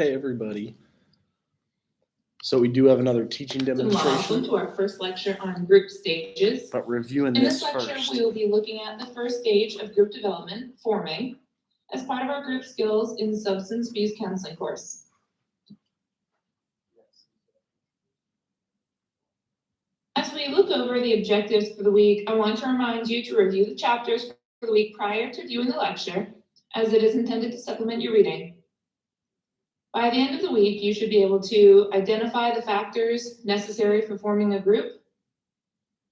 Hey everybody. So we do have another teaching Welcome demonstration, to our first lecture on group stages. but reviewing In this this lecture, first. we will be looking at the first stage of group development, forming, as part of our group skills in substance abuse counseling course. As we look over the objectives for the week, I want to remind you to review the chapters for the week prior to viewing the lecture, as it is intended to supplement your reading. By the end of the week, you should be able to identify the factors necessary for forming a group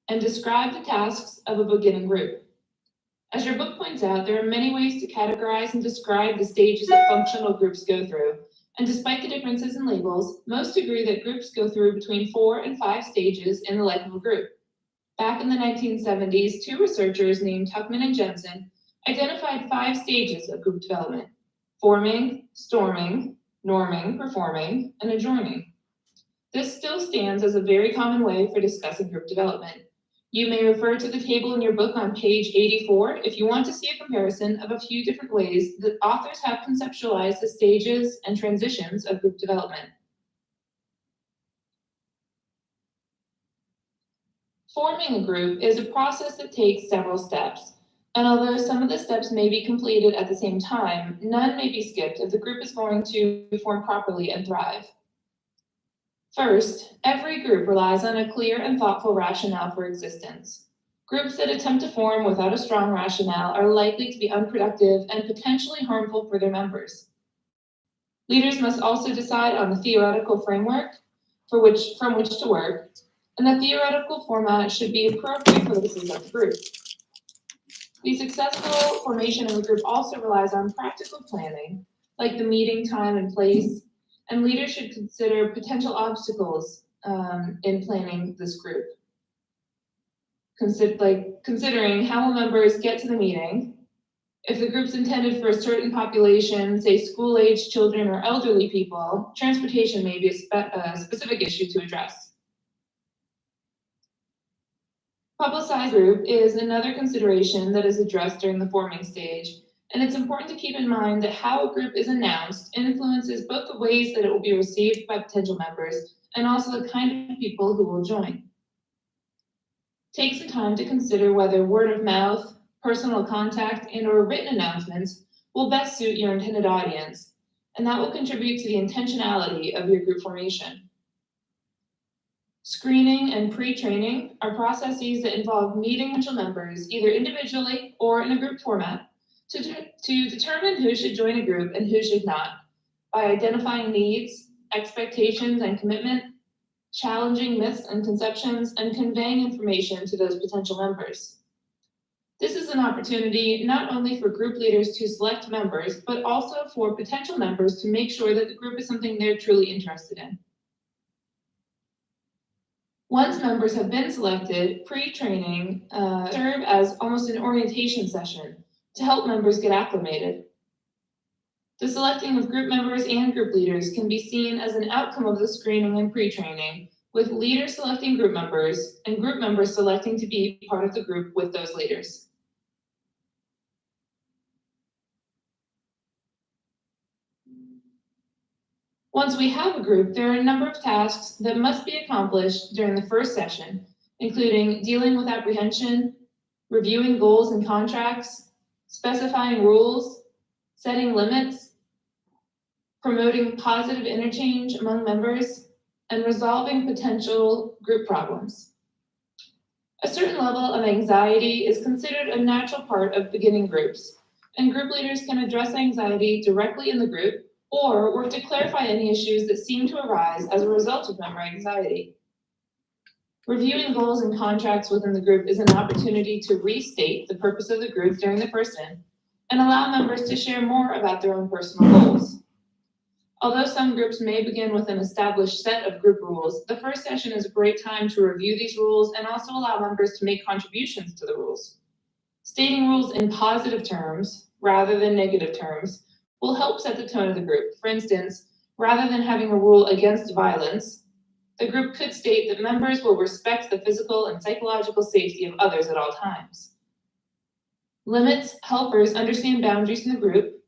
and describe the tasks of a beginning group. As your book points out, there are many ways to categorize and describe the stages that functional groups go through. And despite the differences in labels, most agree that groups go through between 4 and 5 stages in the life of a group. Back in the 1970s, 2 researchers named Tuckman and Jensen identified 5 stages of group development: forming, storming, norming, performing, and adjoining. This still stands as a very common way for discussing group development. You may refer to the table in your book on page 84 if you want to see a comparison of a few different ways that authors have conceptualized the stages and transitions of group development. Forming a group is a process that takes several steps, and although some of the steps may be completed at the same time, none may be skipped if the group is going to form properly and thrive. First, every group relies on a clear and thoughtful rationale for existence. Groups that attempt to form without a strong rationale are likely to be unproductive and potentially harmful for their members. Leaders must also decide on the theoretical framework from which to work, and the theoretical format should be appropriate for the purposes of the group. The successful formation of a group also relies on practical planning, like the meeting time and place, and leaders should consider potential obstacles in planning this group. Considering how will members get to the meeting, if the group's intended for a certain population, say school-age children or elderly people, transportation may be a specific issue to address. Publicized group is another consideration that is addressed during the forming stage, and it's important to keep in mind that how a group is announced influences both the ways that it will be received by potential members and also the kind of people who will join. Take some time to consider whether word of mouth, personal contact, and/or written announcements will best suit your intended audience, and that will contribute to the intentionality of your group formation. Screening and pre-training are processes that involve meeting potential members either individually or in a group format to determine who should join a group and who should not, by identifying needs, expectations, and commitment, challenging myths and conceptions, and conveying information to those potential members. This is an opportunity not only for group leaders to select members, but also for potential members to make sure that the group is something they're truly interested in. Once members have been selected, pre-training serve as almost an orientation session to help members get acclimated. The selecting of group members and group leaders can be seen as an outcome of the screening and pre-training, with leaders selecting group members and group members selecting to be part of the group with those leaders. Once we have a group, there are a number of tasks that must be accomplished during the first session, including dealing with apprehension, reviewing goals and contracts, specifying rules, setting limits, promoting positive interchange among members, and resolving potential group problems. A certain level of anxiety is considered a natural part of beginning groups, and group leaders can address anxiety directly in the group or work to clarify any issues that seem to arise as a result of member anxiety. Reviewing goals and contracts within the group is an opportunity to restate the purpose of the group during the person and allow members to share more about their own personal goals. Although some groups may begin with an established set of group rules, the first session is a great time to review these rules and also allow members to make contributions to the rules. Stating rules in positive terms rather than negative terms will help set the tone of the group. For instance, rather than having a rule against violence, the group could state that members will respect the physical and psychological safety of others at all times. Limits helpers understand boundaries in the group,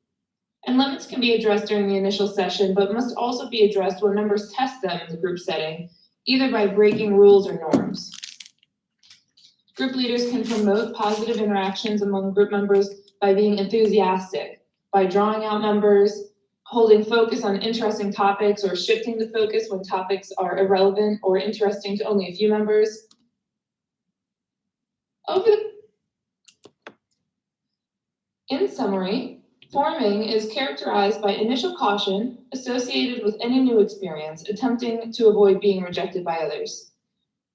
And limits can be addressed during the initial session, but must also be addressed when members test them in the group setting, either by breaking rules or norms. Group leaders can promote positive interactions among group members by being enthusiastic, by drawing out members, holding focus on interesting topics, or shifting the focus when topics are irrelevant or interesting to only a few members. In summary, forming is characterized by initial caution associated with any new experience, attempting to avoid being rejected by others.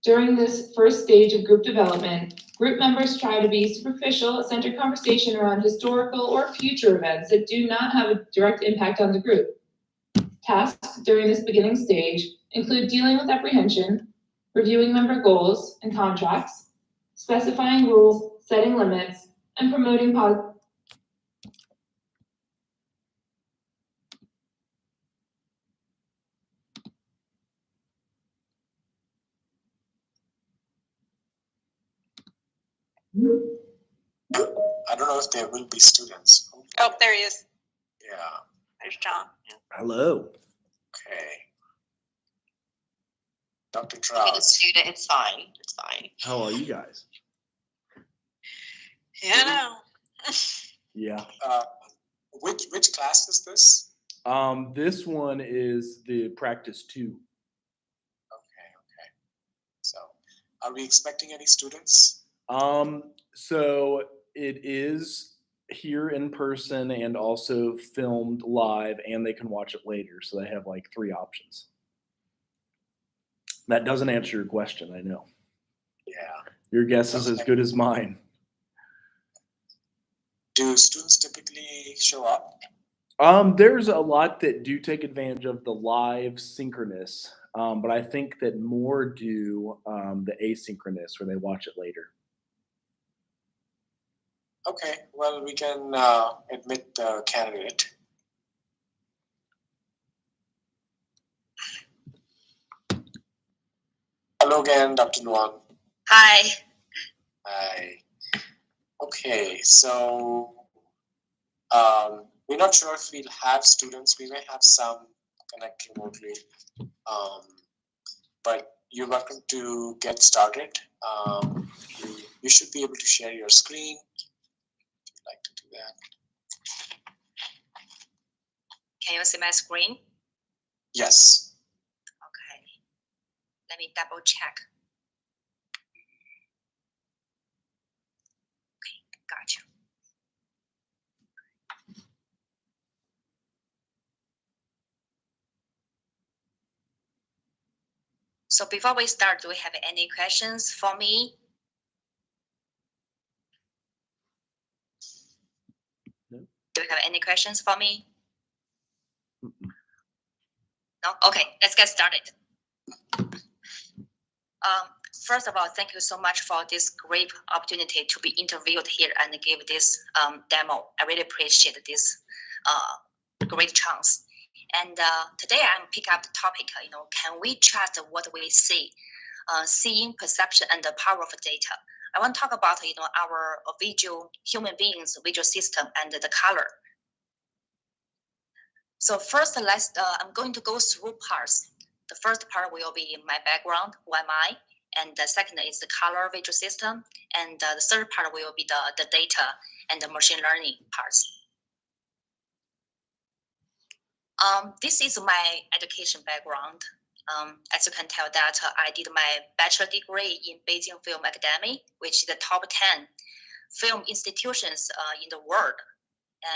During this first stage of group development, group members try to be superficial, center conversation around historical or future events that do not have a direct impact on the group. Tasks during this beginning stage include dealing with apprehension, reviewing member goals and contracts, specifying rules, setting limits, and promoting positive. I don't know if there will be students. Oh, there he is. Yeah. There's John. Yeah. Hello. Okay. Dr. Be the Trout. student. It's fine. It's fine. How are you guys? Yeah, no. Yeah. Which class is this? This one is the practice 2. Okay. So, are we expecting any students? So it is here in person and also filmed live, and they can watch it later. So they have like 3 options. That doesn't answer your question, I know. Yeah. Your guess is as good as mine. Do students typically show up? There's a lot that do take advantage of the live synchronous, but I think that more do the asynchronous where they watch it later. Okay, well, we can admit the candidate. Hello again, Dr. Luan. Hi. Hi. Okay, so we're not sure if we'll have students. We may have some connect remotely, but you're welcome to get started. You should be able to share your screen if you'd like to do that. Can you see my screen? Yes. Okay. Let me double check. Okay, got you. So before we start, do we have any questions for me? No. Do you have any questions for me? Mm-mm. No? Okay, let's get started. First of all, thank you so much for this great opportunity to be interviewed here and give this demo. I really appreciate this great chance. And today I'm pick up the topic, can we trust what we see? Seeing, perception, and the power of data. I want to talk about, our visual, human beings, visual system, and the color. So first, I'm going to go through parts. The first part will be my background, who am I? And the second is the color visual system. And the third part will be the data and the machine learning parts. This is my education background. As you can tell that I did my bachelor degree in Beijing Film Academy, which is the top 10 film institutions in the world.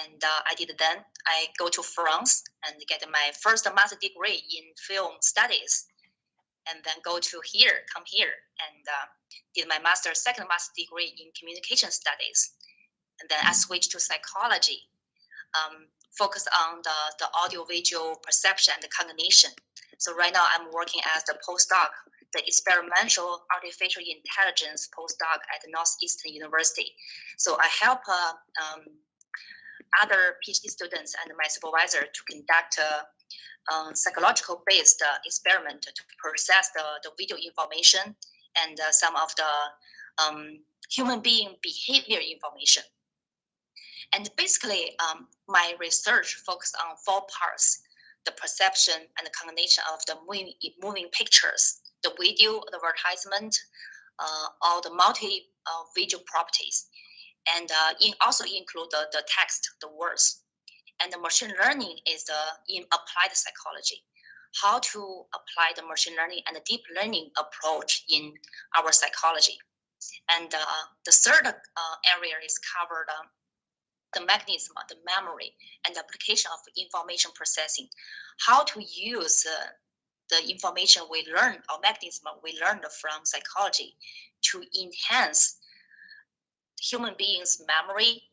And I go to France and get my first master degree in film studies. And then come here and did my second master degree in communication studies. And then I switched to psychology, focus on the audio-visual perception and the cognition. So right now I'm working as the postdoc, the experimental artificial intelligence postdoc at Northeastern University. So I help other PhD students and my supervisor to conduct psychological-based experiment to process the video information and some of the human being behavior information. And basically, my research focused on 4 parts: the perception and the cognition of the moving pictures, the video, the advertisement, all the multi-visual properties, and also include the text, the words. And the machine learning is in applied psychology, how to apply the machine learning and the deep learning approach in our psychology. And the third area is covered the mechanism, the memory, and the application of information processing, how to use the information we learn or mechanism we learned from psychology to enhance human beings' memory,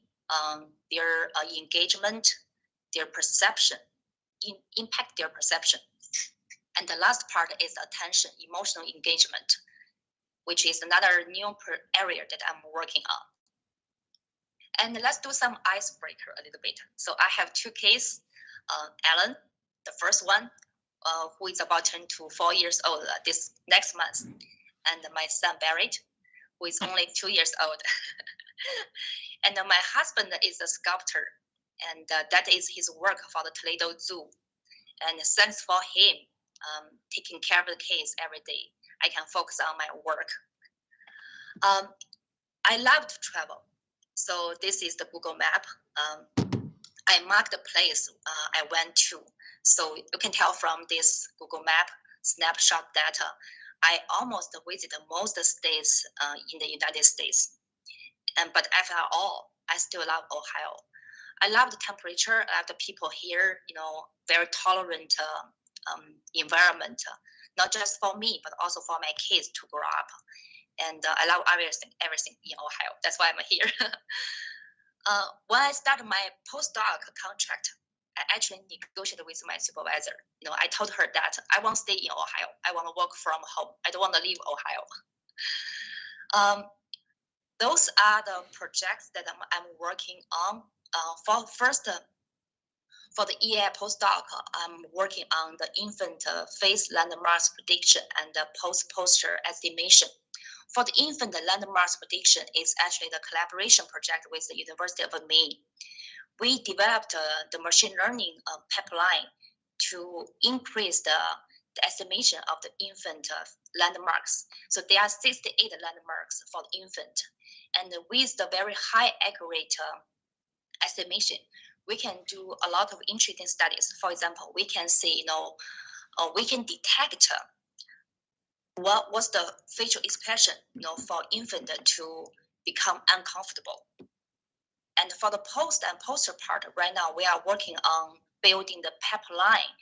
their engagement, their perception, impact their perception. And the last part is attention, emotional engagement, which is another new area that I'm working on. And let's do some icebreaker a little bit. So I have 2 cases. Alan, the first one, who is about to turn to 4 years old this next month, and my son Barrett, who is only 2 years old. And my husband is a sculptor, and that is his work for the Toledo Zoo. And thanks for him taking care of the kids every day, I can focus on my work. I love to travel. So this is the Google map. I marked the place I went to. So you can tell from this Google map snapshot data, I almost visited most states in the United States. But after all, I still love Ohio. I love the temperature. I love the people here, very tolerant environment, not just for me, but also for my kids to grow up. And I love everything in Ohio. That's why I'm here. When I started my postdoc contract, I actually negotiated with my supervisor. I told her that I won't stay in Ohio. I want to work from home. I don't want to leave Ohio. Those are the projects that I'm working on. For the EA postdoc, I'm working on the infant face landmarks prediction and the post-poster estimation. For the infant landmarks prediction, it's actually the collaboration project with the University of Maine. We developed the machine learning pipeline to increase the estimation of the infant landmarks. So there are 68 landmarks for the infant. And with the very high accurate estimation, we can do a lot of interesting studies. For example, we can see, we can detect what was the facial expression, for infant to become uncomfortable. And for the post and poster part, right now we are working on building the pipeline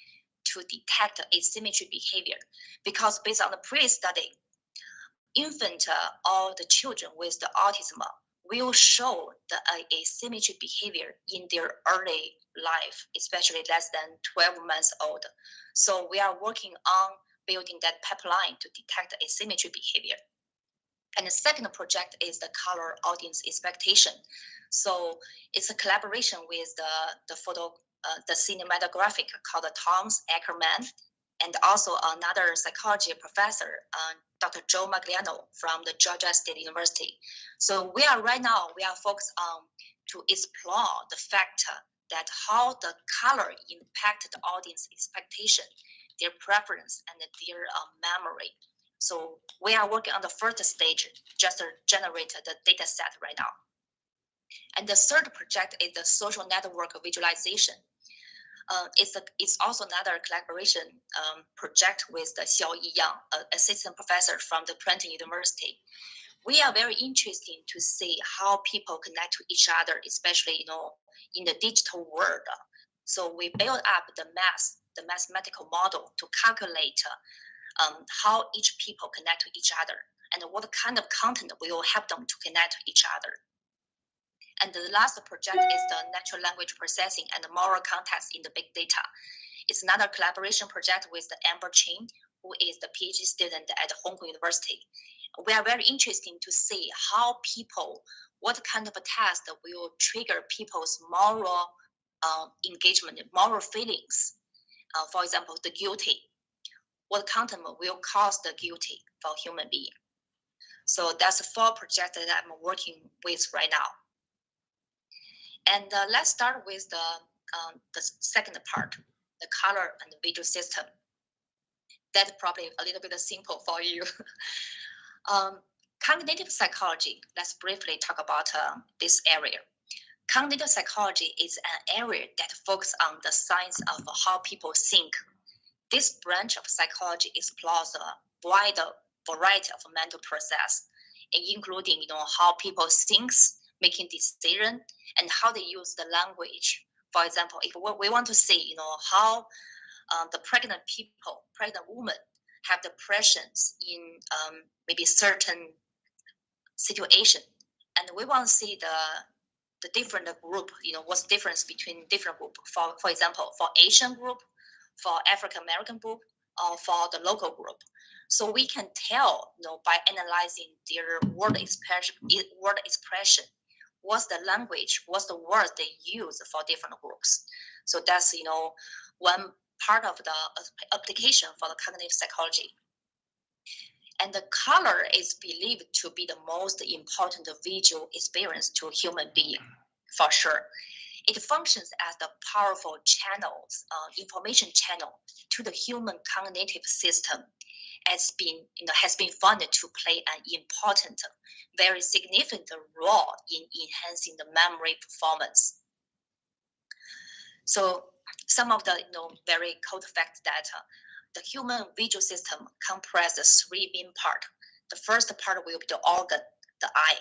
to detect asymmetry behavior, because based on the previous study, infant or the children with the autism will show the asymmetry behavior in their early life, especially less than 12 months old. So we are working on building that pipeline to detect asymmetry behavior. And the second project is the color audience expectation. So it's a collaboration with the cinematographic called Thomas Ackerman, and also another psychology professor, Dr. Joe Magliano from the Georgia State University. So we are focused on to explore the fact that how the color impact the audience expectation, their preference, and their memory. So we are working on the first stage, just to generate the data set right now. And the third project is the social network visualization. It's also another collaboration project with the Xiaoyi Yang, assistant professor from the Princeton University. We are very interested to see how people connect to each other, especially in the digital world. So we build up the mathematical model to calculate how each people connect to each other and what kind of content will help them to connect to each other. And the last project is the natural language processing and the moral context in the big data. It's another collaboration project with the Amber Chin, who is the PhD student at Hong Kong University. We are very interested to see how what kind of a test will trigger people's moral engagement, moral feelings. For example, the guilty. What content will cause the guilty for human being? So that's 4 projects that I'm working with right now. And let's start with the second part, the color and the visual system. That's probably a little bit simple for you. Cognitive psychology, let's briefly talk about this area. Cognitive psychology is an area that focuses on the science of how people think. This branch of psychology explores a wide variety of mental process, including how people think, making decisions, and how they use the language. For example, if we want to see how the pregnant women have the presence in maybe certain situation, and we want to see the different group, what's the difference between different group. For example, for Asian group, for African American group, or for the local group. So we can tell, by analyzing their word expression, what's the language, what's the words they use for different groups. So that's one part of the application for the cognitive psychology. And the color is believed to be the most important visual experience to a human being, for sure. It functions as the powerful channels, information channel to the human cognitive system, has been found to play an important, very significant role in enhancing the memory performance. So some of the very cold facts that the human visual system comprises three main parts. The first part will be the organ, the eye,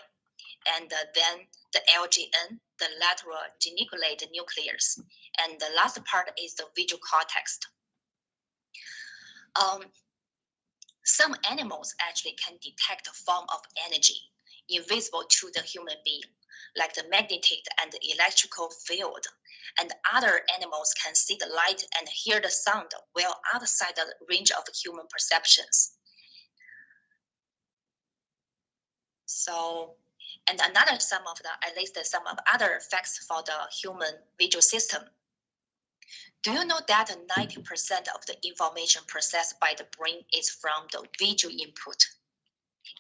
and then the LGN, the lateral geniculate nucleus, and the last part is the visual cortex. Some animals actually can detect a form of energy invisible to the human being, like the magnetic and the electrical field. And other animals can see the light and hear the sound well outside the range of human perceptions. So, and another I listed some of other facts for the human visual system. Do you know that 90% of the information processed by the brain is from the visual input?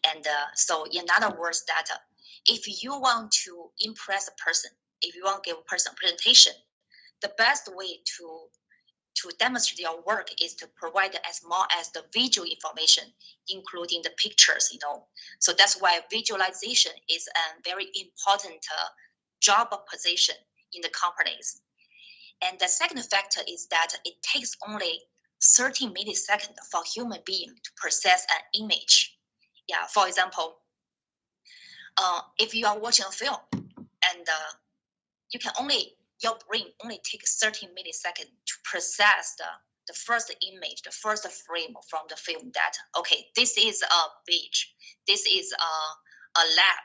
And so in other words, that if you want to impress a person, if you want to give a person a presentation, the best way to demonstrate your work is to provide as more as the visual information, including the pictures, So that's why visualization is a very important job position in the companies. And the second factor is that it takes only 30 milliseconds for a human being to process an image. Yeah, for example, if you are watching a film and your brain only takes 30 milliseconds to process the first image, the first frame from the film that, okay, this is a beach, this is a lab.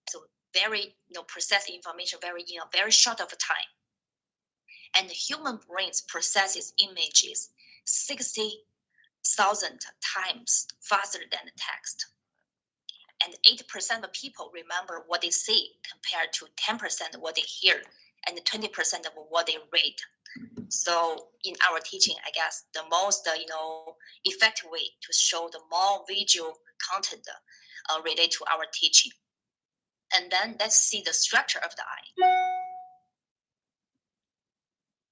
So very, process information in a very short of a time. And the human brains processes images 60,000 times faster than the text. And 80% of people remember what they see compared to 10% of what they hear and 20% of what they read. So in our teaching, I guess the most effective way to show the more visual content related to our teaching. And then let's see the structure of the eye.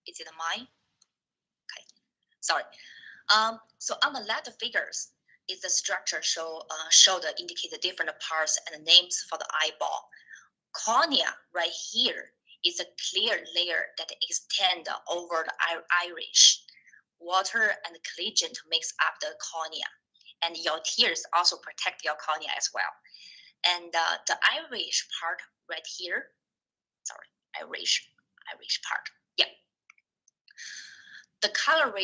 Is it mine? Okay, sorry. So on the left figures is the structure show indicate the different parts and names for the eyeball. Cornea right here is a clear layer that extends over the iris. Water and collagen makes up the cornea, and your tears also protect your cornea as well. And the iris part right here, iris part, yeah. The colored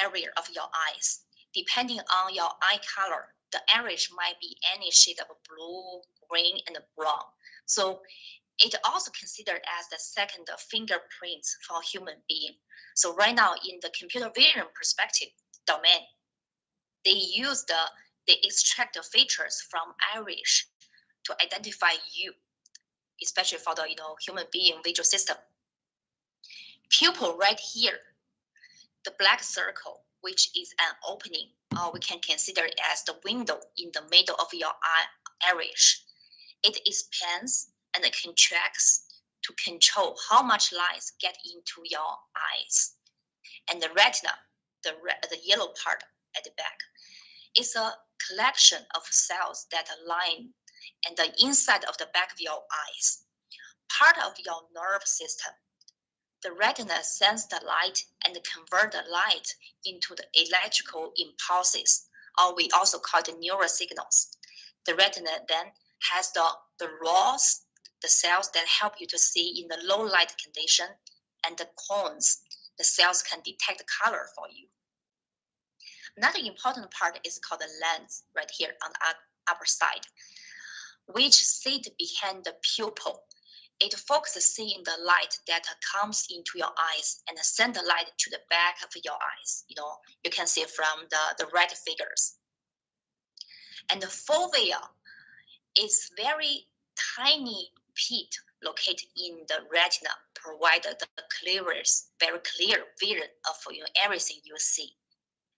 area of your eyes, depending on your eye color, the iris might be any shade of blue, green, and brown. So it also considered as the second fingerprints for human being. So right now in the computer vision perspective domain, they extract the features from iris to identify you, especially for the human being visual system. Pupil right here, the black circle, which is an opening, we can consider it as the window in the middle of your iris. It expands and it contracts to control how much light get into your eyes. And the retina, the yellow part at the back, is a collection of cells that align and the inside of the back of your eyes, part of your nerve system. The retina sends the light and convert the light into the electrical impulses, or we also call the neural signals. The retina then has the rods, the cells that help you to see in the low light condition, and the cones, the cells can detect color for you. Another important part is called the lens, right here on the upper side, which sit behind the pupil. It focuses seeing the light that comes into your eyes and send the light to the back of your eyes. You can see from the red figures. And the fovea is very tiny pit located in the retina, provide the clearest, very clear vision of everything you see.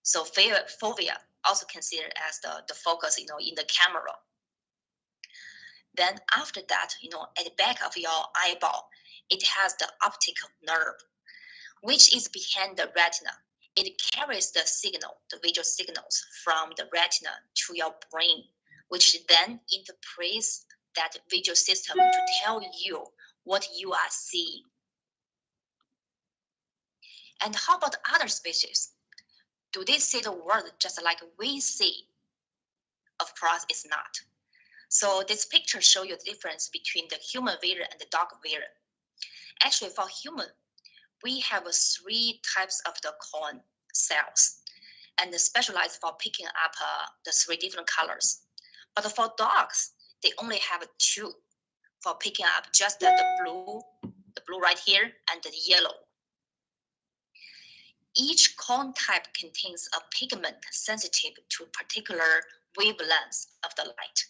So fovea also considered as the focus, in the camera. Then after that, at the back of your eyeball, it has the optical nerve, which is behind the retina. It carries the visual signals from the retina to your brain, which then interprets that visual system to tell you what you are seeing. And how about other species? Do they see the world just like we see? Of course, it's not. So this picture shows you the difference between the human vision and the dog vision. Actually, for human, we have 3 types of the cone cells, and specialized for picking up the 3 different colors. But for dogs, they only have 2 for picking up just the blue right here, and the yellow. Each cone type contains a pigment sensitive to particular wavelengths of the light.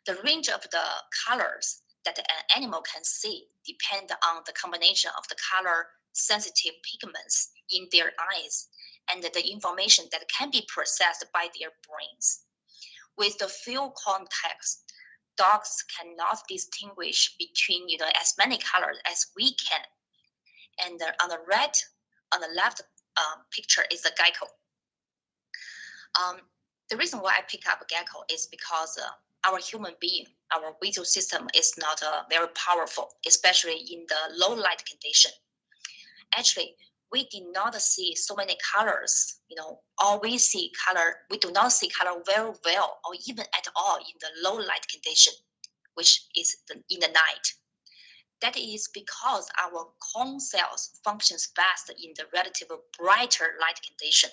The range of the colors that an animal can see depend on the combination of the color-sensitive pigments in their eyes and the information that can be processed by their brains. With the few cone types, dogs cannot distinguish between as many colors as we can. And on the left picture is the gecko. The reason why I pick up a gecko is because our human being, our visual system is not very powerful, especially in the low light condition. Actually, we did not see so many colors, or we do not see color very well, or even at all in the low light condition, which is in the night. That is because our cone cells functions best in the relatively brighter light condition.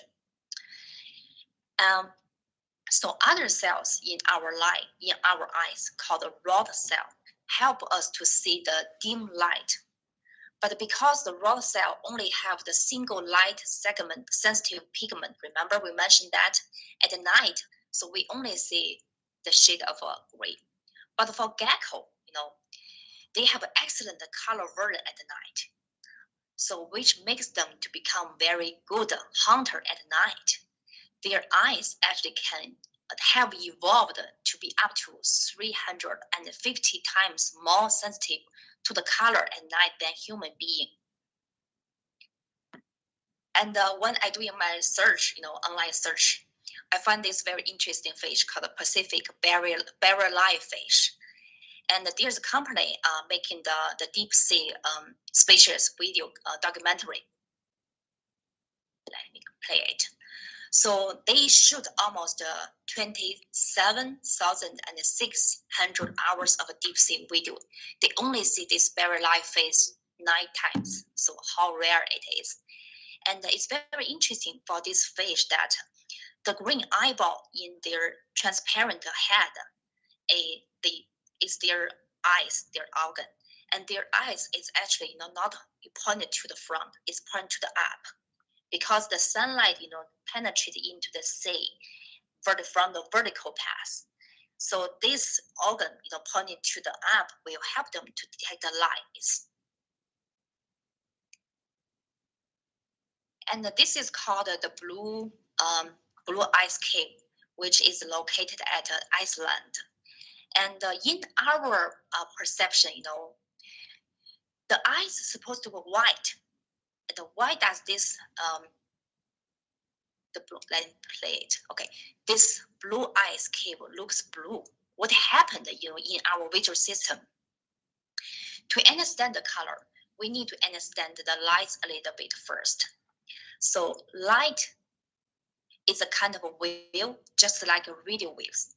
So other cells in our eyes, called the rod cell, help us to see the dim light. But because the rod cell only have the single light segment sensitive pigment, remember we mentioned that at night, so we only see the shade of gray. But for gecko, they have excellent color vision at night, so which makes them to become very good hunter at night. Their eyes actually have evolved to be up to 350 times more sensitive to the color at night than human being. And when I do my search, online search, I find this very interesting fish called the Pacific barrel-eye fish. And there's a company making the deep sea species video documentary. Let me play it. So they shoot almost 27,600 hours of deep sea video. They only see this barrel-eye fish 9 times. So how rare it is. And it's very interesting for this fish that the green eyeball in their transparent head is their eyes, their organ. And their eyes is actually not pointed to the front, it's pointed to the up. Because the sunlight, penetrates into the sea from the vertical path. So this organ, pointing to the up, will help them to detect the lights. And this is called the blue ice cave, which is located at Iceland. And in our perception, The eye is supposed to be white. And why does this the blue, let me play it. Okay, this blue eyes cable looks blue. What happened, in our visual system? To understand the color, we need to understand the light a little bit first. So light is a kind of a wave, just like radio waves.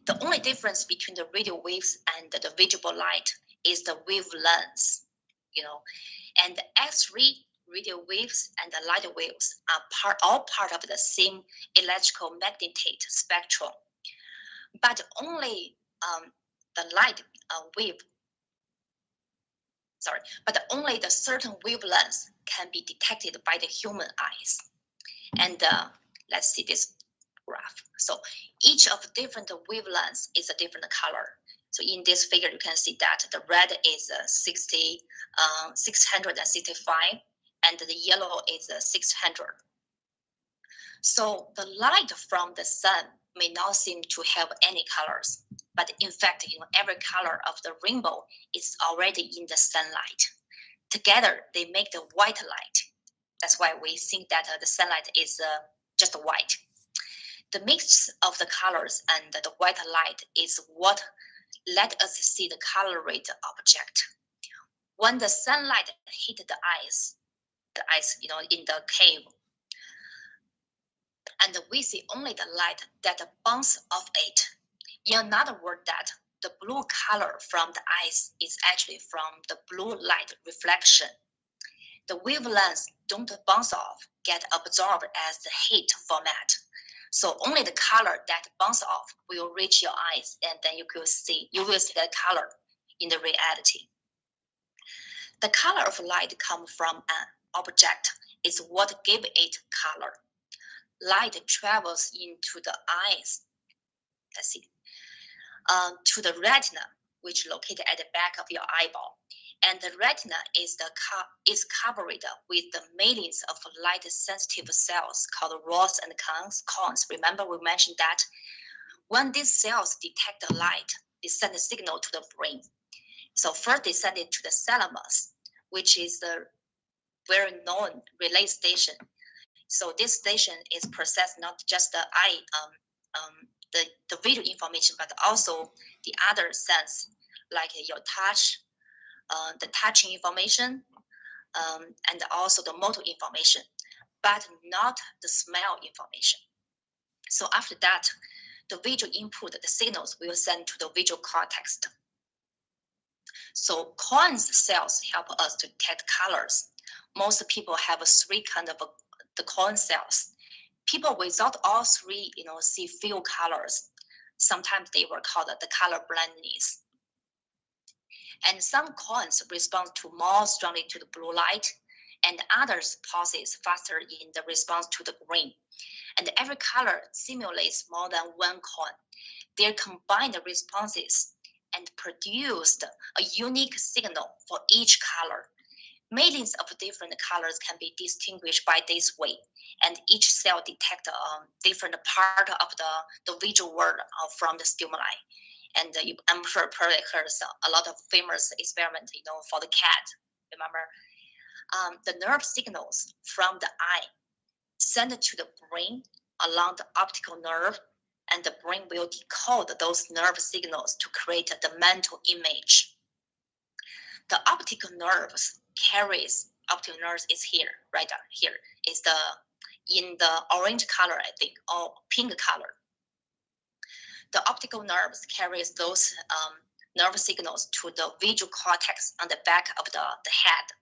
The only difference between the radio waves and the visible light is the wavelength, and the X-ray radio waves and the light waves are all part of the same electrical magnetic spectrum, but only the light wave, but only the certain wavelengths can be detected by the human eyes. And let's see this graph. So each of the different wavelengths is a different color. So in this figure, you can see that the red is 665, and the yellow is 600. So the light from the sun may not seem to have any colors, but in fact, every color of the rainbow is already in the sunlight. Together, they make the white light. That's why we think that the sunlight is just white. The mix of the colors and the white light is what let us see the colored object. When the sunlight hit the eyes, in the cave, and we see only the light that bounces off it. In another word, that the blue color from the eyes is actually from the blue light reflection. The wavelengths don't bounce off, get absorbed as the heat format. So only the color that bounces off will reach your eyes, and then you will see the color in the reality. The color of light comes from an object is what gives it color. Light travels into the eyes. Let's see. To the retina, which is located at the back of your eyeball. And the retina is covered with the millions of light-sensitive cells called rods and cones. Remember, we mentioned that when these cells detect the light, they send a signal to the brain. So first, they send it to the thalamus, which is the very known relay station. So this station is processed not just the eye, the visual information, but also the other sense, like your touch, the touching information, and also the motor information, but not the smell information. So after that, the visual input, the signals will send to the visual cortex. So cones cells help us to detect colors. Most people have three kind of the cone cells. People without all three, see few colors. Sometimes they were called the color blindness. And some cones respond more strongly to the blue light, and others pauses faster in the response to the green. And every color simulates more than one cone. They combine the responses and produced a unique signal for each color. Millions of different colors can be distinguished by this way, and each cell detects a different part of the visual world from the stimuli. And I'm sure probably heard a lot of famous experiments, for the cat. Remember, the nerve signals from the eye sent to the brain along the optical nerve, and the brain will decode those nerve signals to create the mental image. The optical nerves optical nerves is here, right here. Is in the orange color, I think, or pink color. The optical nerves carries those nerve signals to the visual cortex on the back of the head.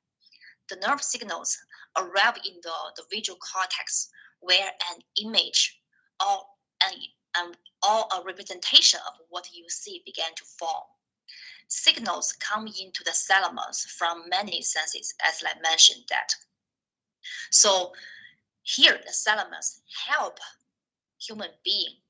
The nerve signals arrive in the visual cortex where an image or a representation of what you see began to form. Signals come into the thalamus from many senses, as I mentioned that. So here, the thalamus help human being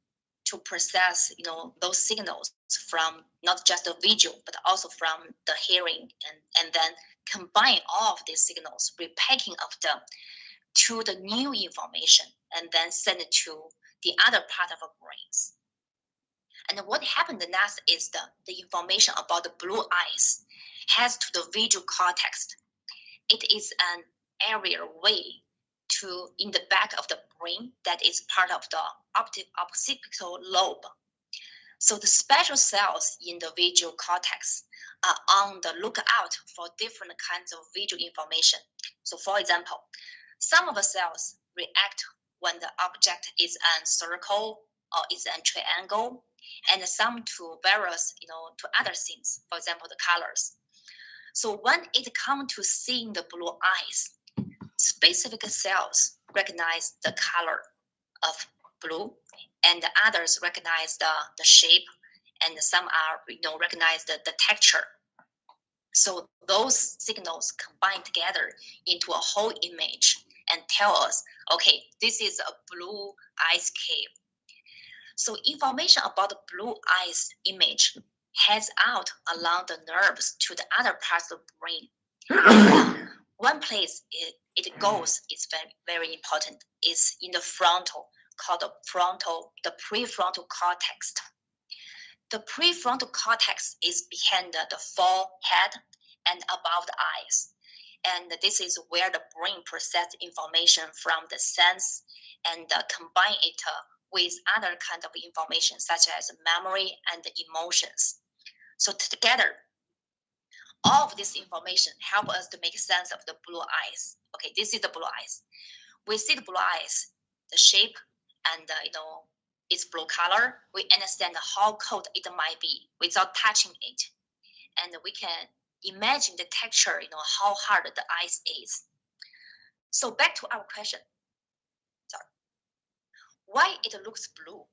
to process, those signals from not just the visual, but also from the hearing, and then combine all of these signals, repacking of them to the new information, and then send it to the other part of our brains. And what happened next is the information about the blue eyes has to the visual cortex. It is an area way in the back of the brain that is part of the occipital lobe. So the special cells in the visual cortex are on the lookout for different kinds of visual information. So for example, some of the cells react when the object is a circle or is a triangle, and some to various, to other things, for example, the colors. So when it comes to seeing the blue eyes, specific cells recognize the color of blue, and the others recognize the shape, and some are recognize the texture. So those signals combine together into a whole image and tell us, okay, this is a blue ice cave. So information about the blue eyes image heads out along the nerves to the other parts of the brain. One place it goes is very, very important, is in the frontal, called the prefrontal cortex. The prefrontal cortex is behind the forehead and above the eyes. And this is where the brain processes information from the sense and combine it with other kinds of information such as memory and emotions. So together, all of this information help us to make sense of the blue eyes. Okay, this is the blue eyes. We see the blue eyes, the shape, and its blue color. We understand how cold it might be without touching it, and we can imagine the texture. How hard the ice is. So back to our question. Sorry, why it looks blue?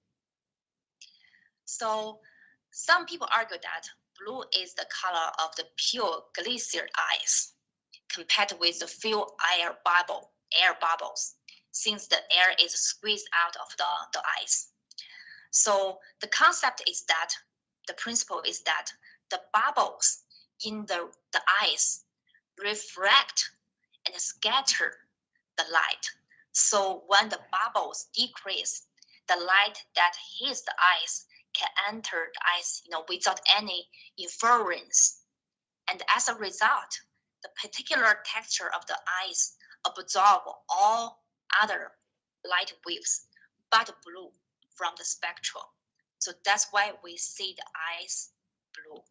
So some people argue that blue is the color of the pure glacier ice, compared with the few air bubbles, since the air is squeezed out of the ice. So the concept is that, the principle is that the bubbles in the ice refract and scatter the light. So when the bubbles decrease, the light that hits the ice can enter the ice, without any interference. And as a result, the particular texture of the ice absorb all other light waves but blue from the spectrum. So that's why we see the ice blue.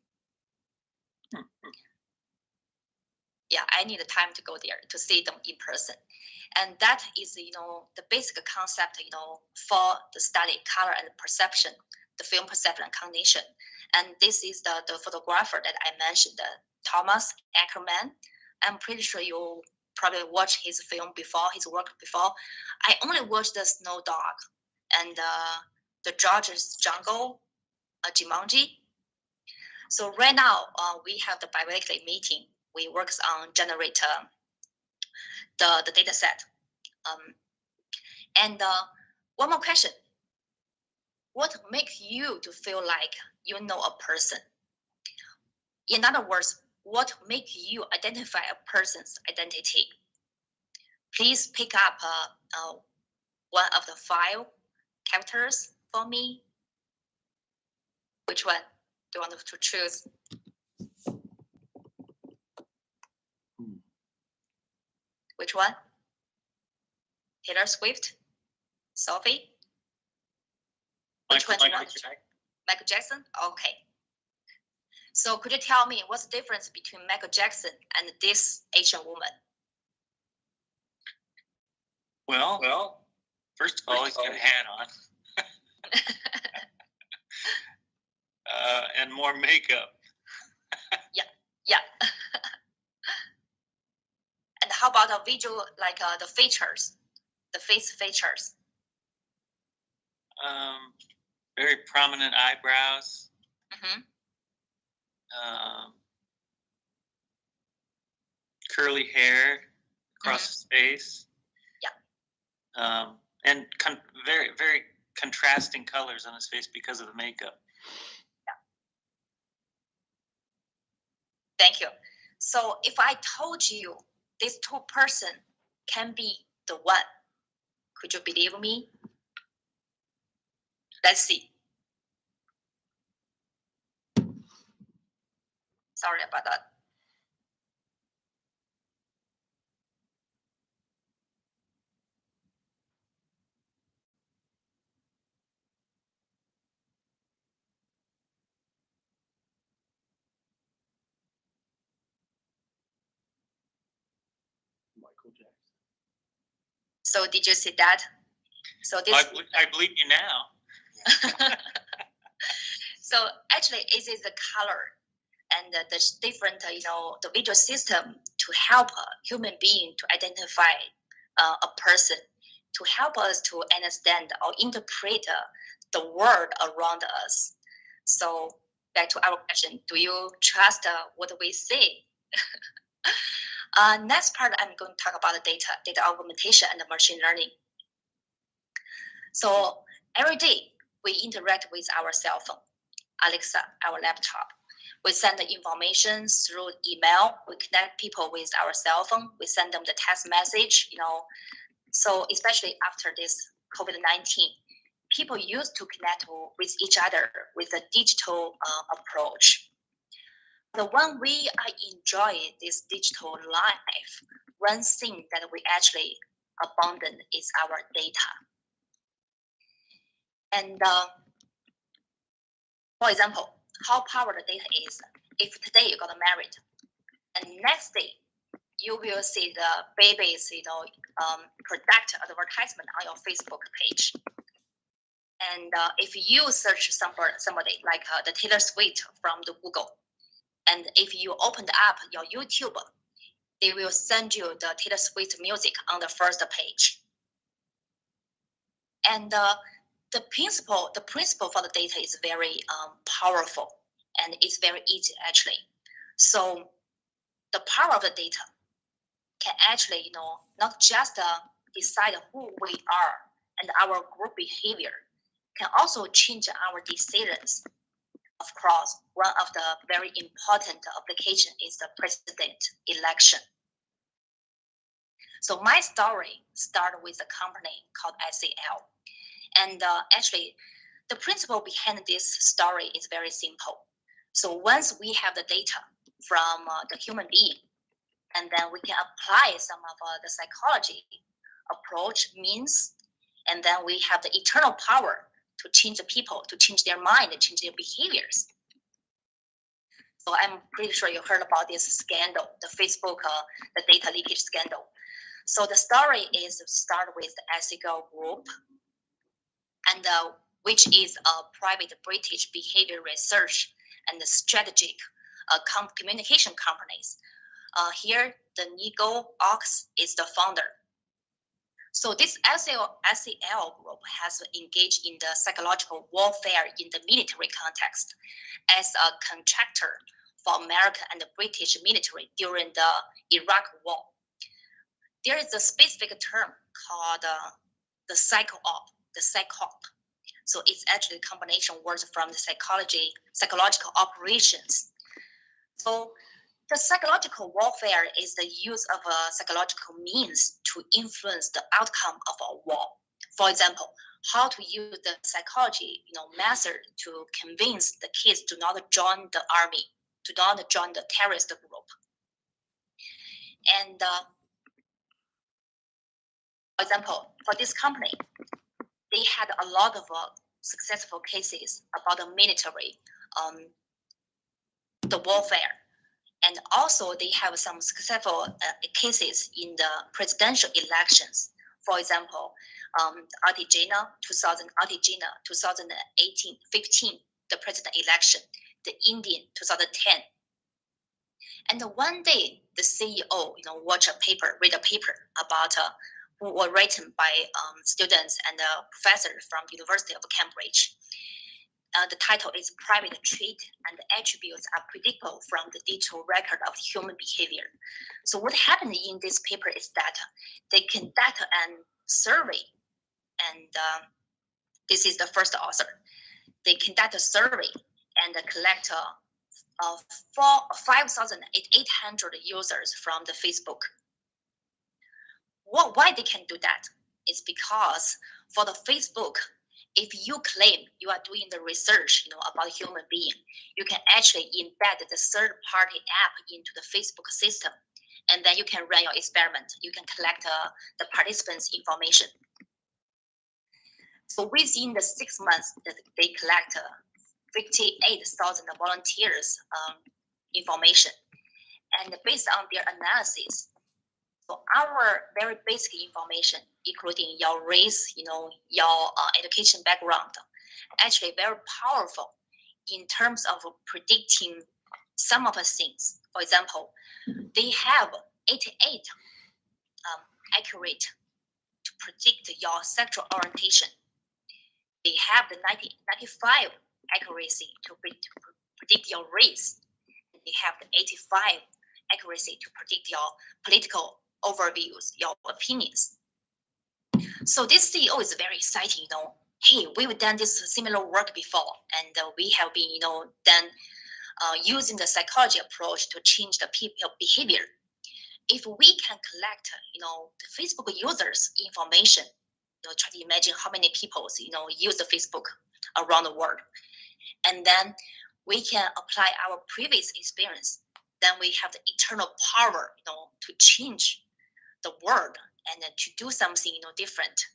Yeah, I need time to go there to see them in person. And that is, the basic concept, for the study color and perception, the film perception and cognition. And this is the photographer that I mentioned, Thomas Ackerman. I'm pretty sure you probably watched his film before, his work before. I only watched the Snow Dog and the George's Jungle, Jumanji. So right now, we have the bi-weekly meeting. We work on generate the data set. And one more question. What makes you to feel like you know a person? In other words, what makes you identify a person's identity? Please pick up one of the 5 characters for me. Which one do you want to choose? Which one? Taylor Swift? Sophie? Which one do you want to try? Michael Jackson? Okay. So could you tell me what's the difference between Michael Jackson and this Asian woman? Well, first of all, he's got a hat on. And more makeup. Yeah. And how about the visual, like the features, the face features? Very prominent eyebrows. Mm-hmm. Curly hair across his face. Yeah. And very, very contrasting colors on his face because of the makeup. Thank you. So if I told you these 2 persons can be the one, could you believe me? Let's see. Sorry about that. Michael Jackson. So did you see that? So this. I believe you now. So actually, it is the color and the different, the visual system to help a human being to identify a person, to help us to understand or interpret the world around us. So back to our question, do you trust what we see? Next part, I'm going to talk about the data augmentation and the machine learning. So every day we interact with our cell phone, Alexa, our laptop. We send the information through email. We connect people with our cell phone. We send them the text message, So especially after this COVID-19, people used to connect with each other with a digital approach. The one we enjoy this digital life, one thing that we actually abandon is our data. And for example, how powerful the data is. If today you got married, and next day you will see the baby's, product advertisement on your Facebook page. And if you search somebody like the Taylor Swift from the Google, and if you open up your YouTube, they will send you the Taylor Swift music on the first page. And the principle for the data is very powerful, and it's very easy actually. So the power of the data can actually, not just decide who we are and our group behavior, can also change our decisions. Of course, one of the very important application is the president election. So my story started with a company called SEL. And actually, the principle behind this story is very simple. So once we have the data from the human being, and then we can apply some of the psychology approach means, and then we have the eternal power to change the people, to change their mind, to change their behaviors. So I'm pretty sure you heard about this scandal, the Facebook, the data leakage scandal. So the story is start with the ethical group, and which is a private British behavior research and strategic communication companies. Here, the Nigel Ox is the founder. So this SEL group has engaged in the psychological warfare in the military context as a contractor for American and the British military during the Iraq War. There is a specific term called the psychop. So it's actually a combination words from the psychological operations. So the psychological warfare is the use of psychological means to influence the outcome of a war. For example, how to use the psychology, method to convince the kids to not join the army, to not join the terrorist group. And for example, for this company, they had a lot of successful cases about the military, the warfare. And also they have some successful cases in the presidential elections. For example, Argentina 2018, 15, the president election, the Indian 2010. And one day the CEO, read a paper about who were written by students and professors from the University of Cambridge. The title is Private Trait and Attributes are Predictable from the Digital Record of Human Behavior. So what happened in this paper is that they conduct a survey, and this is the first author. They conduct a survey and collect 5,800 users from the Facebook. Why they can do that? It's because for the Facebook, if you claim you are doing the research, about human being, you can actually embed the third-party app into the Facebook system, and then you can run your experiment. You can collect the participants' information. So within the 6 months that they collect 58,000 volunteers information, and based on their analysis, so our very basic information, including your race, your education background, actually very powerful in terms of predicting some of the things. For example, they have 88 accurate to predict your sexual orientation. They have the 95 accuracy to predict your race. They have the 85 accuracy to predict your political overviews, your opinions. So this CEO is very exciting, Hey, we've done this similar work before, and we have been, done using the psychology approach to change the people behavior. If we can collect, the Facebook users' information, try to imagine how many people, use the Facebook around the world, and then we can apply our previous experience. Then we have the internal power, to change the world and to do something, different.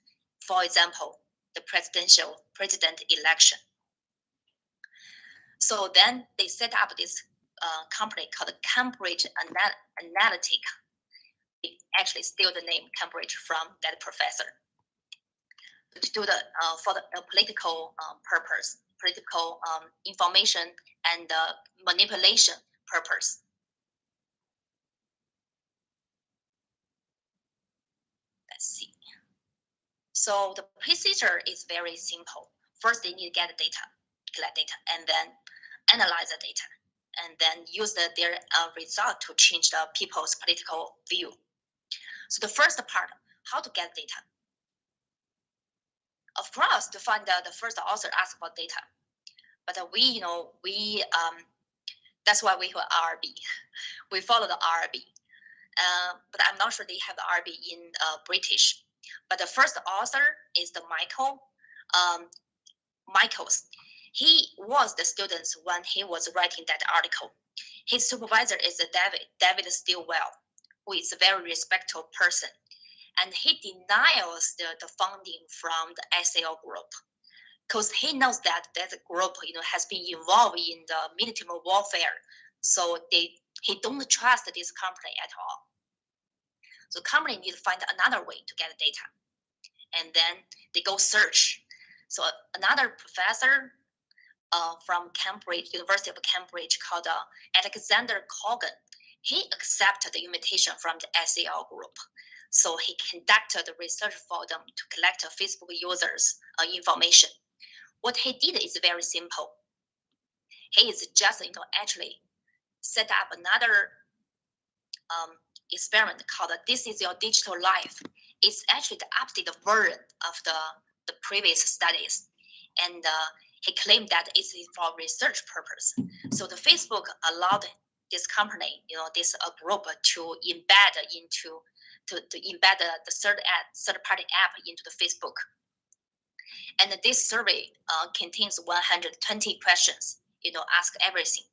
For example, the president election. So then they set up this company called Cambridge Analytica. They actually steal the name Cambridge from that professor to do the for the political purpose, political information and manipulation purpose. Let's see. So the procedure is very simple. First, they need to get the data, collect data, and then analyze the data, and then use their result to change the people's political view. So the first part, how to get data. Of course, to find the first author asked about data, but that's why we have RB. We follow the RB, but I'm not sure they have the RB in British. But the first author is the Michaels. He was the student when he was writing that article. His supervisor is David Stilwell, who is a very respectable person. And he denies the funding from the SAO group because he knows that group, has been involved in the military warfare. So he don't trust this company at all. So the company needs to find another way to get the data. And then they go search. So another professor from Cambridge, University of Cambridge, called Alexander Cogan, he accepted the invitation from the SAO group. So he conducted the research for them to collect Facebook users' information. What he did is very simple. He is just, actually set up another experiment called "This is Your Digital Life." It's actually the updated version of the previous studies, and he claimed that it's for research purpose. So the Facebook allowed this company, this group, to embed into to embed the third-party app into the Facebook. And this survey contains 120 questions. Ask everything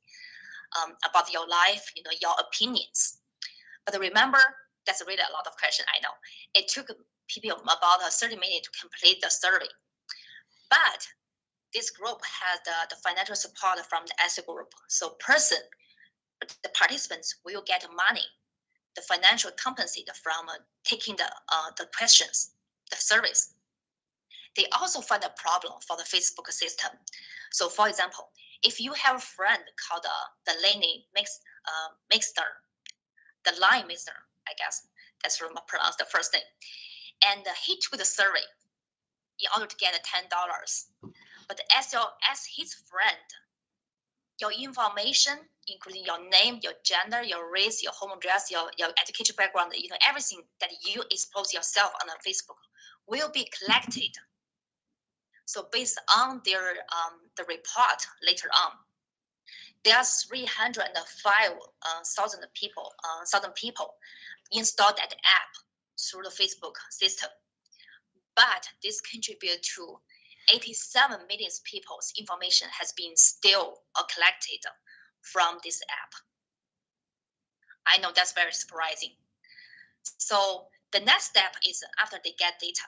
about your life, your opinions. But remember, that's really a lot of questions, I know. It took people about 30 minutes to complete the survey. But this group has the financial support from the SAO group. So the participants will get money, the financial compensate from taking the questions, the surveys. They also find a problem for the Facebook system. So for example, if you have a friend called the Lenny Mixter, the line mister, I guess that's how I pronounce the first name, and he took the survey in order to get $10. But as his friend, your information, including your name, your gender, your race, your home address, your education background, everything that you expose yourself on Facebook will be collected. So based on their the report later on, there are 305,000 people installed that app through the Facebook system. But this contributes to 87 million people's information has been still collected from this app. I know that's very surprising. So the next step is after they get data,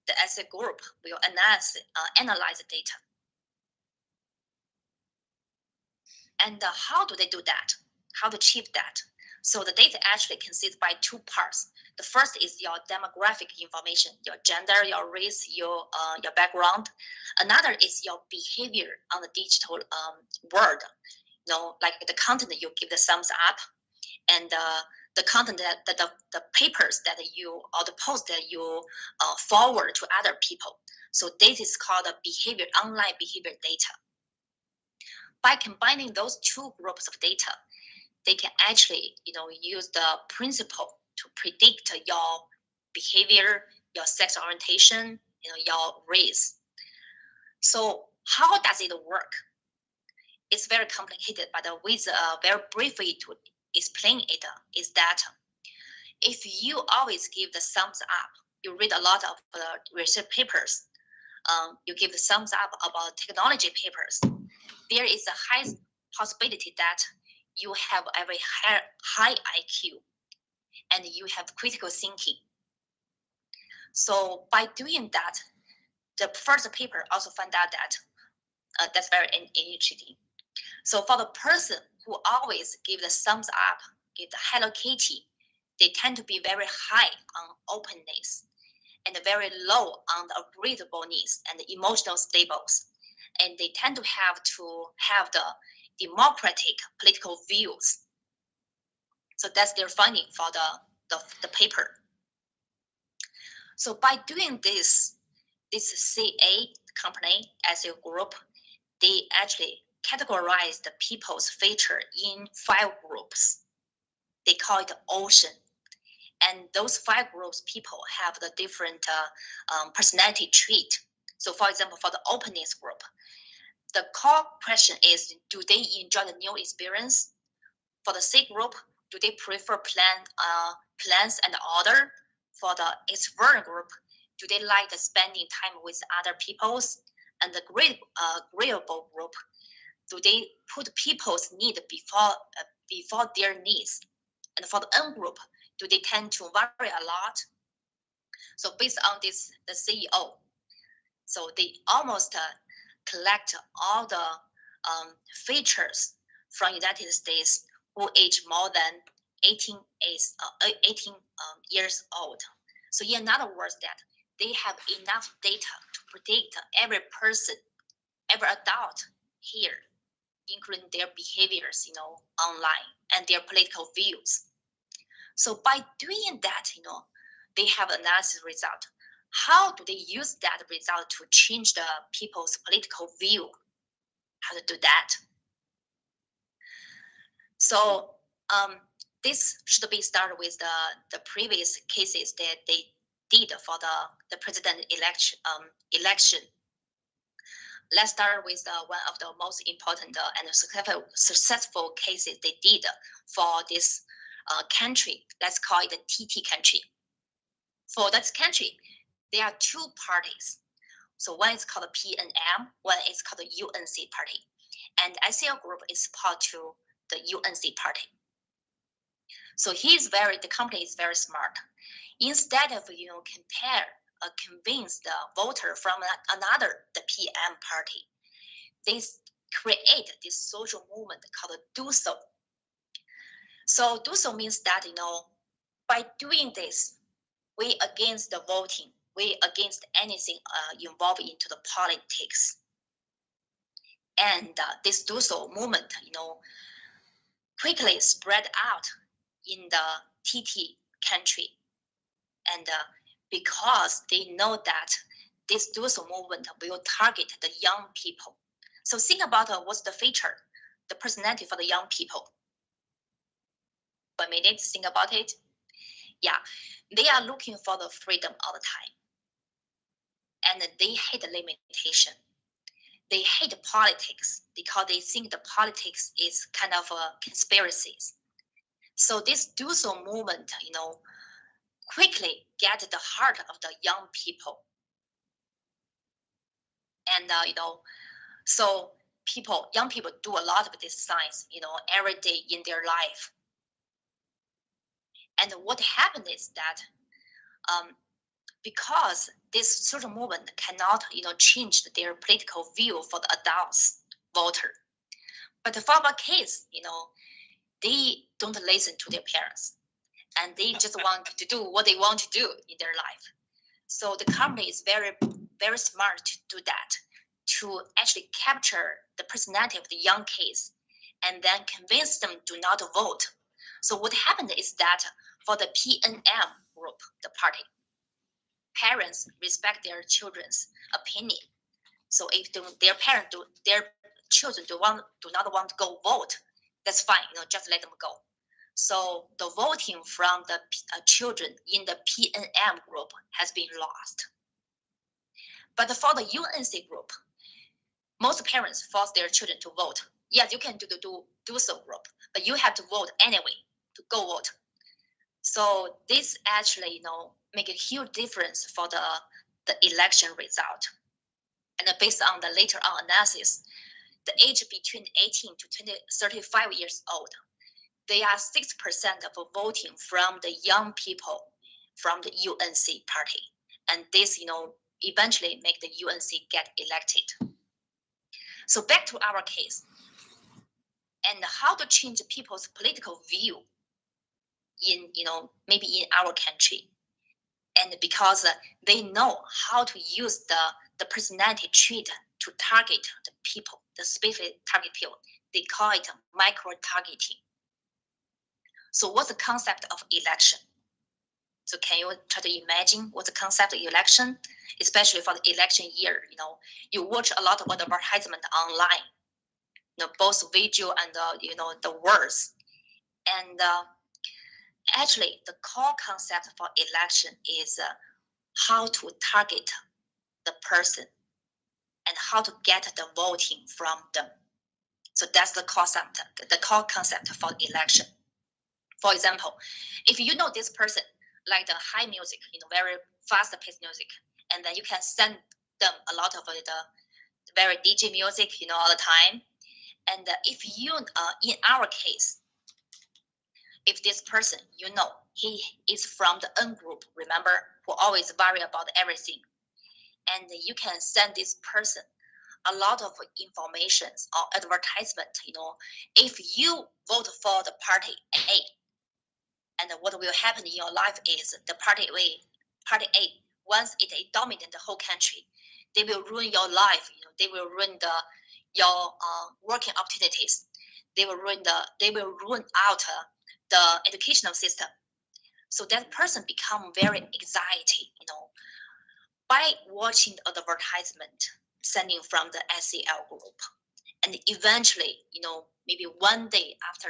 the essay group will analyze the data. And how do they do that? How to achieve that? So the data actually consists by two parts. The first is your demographic information, your gender, your race, your background. Another is your behavior on the digital world. Like the content that you give the thumbs up, and the content that the papers that you, or the posts that you forward to other people. So this is called a behavior, online behavior data. By combining those two groups of data, they can actually, use the principle to predict your behavior, your sex orientation, your race. So how does it work? It's very complicated, but with very briefly to explain it is that if you always give the thumbs up, you read a lot of research papers, you give the thumbs up about technology papers, there is a high possibility that you have a very high IQ and you have critical thinking. So by doing that, the first paper also found out that that's very interesting. So for the person who always give the thumbs up, give the Hello Kitty, they tend to be very high on openness and very low on the agreeableness and the emotional stables. And they tend to have the democratic political views. So that's their finding for the paper. So by doing this CA company as a group, they actually categorize the people's feature in 5 groups. They call it ocean. And those 5 groups people have the different personality trait. So for example, for the openness group, the core question is, do they enjoy the new experience? For the C group, do they prefer plans and order? For the extrovert group, do they like spending time with other peoples? And the agreeable group, do they put people's need before their needs? And for the N group, do they tend to vary a lot? So based on this, the CEO, so they almost collect all the features from United States who age more than 18 years old. So in other words, that they have enough data to predict every person, every adult here, including their behaviors, online and their political views. So by doing that, they have analysis result. How do they use that result to change the people's political view? How to do that? So this should be started with the previous cases that they did for the president election. Let's start with one of the most important and successful cases they did for this country. Let's call it the TT country. For that country, there are 2 parties. So one is called the PNM, one is called the UNC party. And ICL group is part to the UNC party. So the company is very smart. Instead of convince the voter from another, the PM party, they create this social movement called Do So. So Do So means that by doing this, we against the voting, we against anything involved into the politics. And this Do So movement, quickly spread out in the TT country. And because they know that this Do So movement will target the young people. So think about what's the feature, the personality for the young people. 1 minute, think about it. Yeah, they are looking for the freedom all the time. And they hate limitation. They hate politics because they think the politics is kind of conspiracies. So this Do So movement, quickly get the heart of the young people. And so young people do a lot of this science, every day in their life. And what happened is that because this social movement cannot, change their political view for the adults voter. But for our kids, they don't listen to their parents, and they just want to do what they want to do in their life. So the company is very, very smart to do that, to actually capture the personality of the young kids and then convince them to not vote. So what happened is that for the PNM group, the party, parents respect their children's opinion. So if their children do not want to go vote, that's fine. Just let them go. So the voting from the children in the PNM group has been lost. But for the UNC group, most parents force their children to vote. Yes, you can do so group, but you have to vote anyway, to go vote. So this actually, make a huge difference for the election result. And based on the later on analysis, the age between 18 to 35 years old, they are 6% of voting from the young people from the UNC party. And this, eventually make the UNC get elected. So back to our case, and how to change people's political view in, maybe in our country. And because they know how to use the personality trait to target the people, the specific target people, they call it micro-targeting. So what's the concept of election? So can you try to imagine what's the concept of election, especially for the election year? You watch a lot of advertisement online, both visual and the words. And actually, the core concept for election is how to target the person and how to get the voting from them. So that's the core concept for election. For example, if you know this person like the high music, very fast-paced music, and then you can send them a lot of the very DJ music, all the time. And if you, in our case, if this person, he is from the N group, remember, who always worry about everything, and you can send this person a lot of information or advertisement, if you vote for the party A, and what will happen in your life is the party A, once it dominates the whole country, they will ruin your life. They will ruin your working opportunities. They will ruin out the educational system. So that person become very anxiety, by watching the advertisement sending from the SCL group. And eventually, maybe one day after,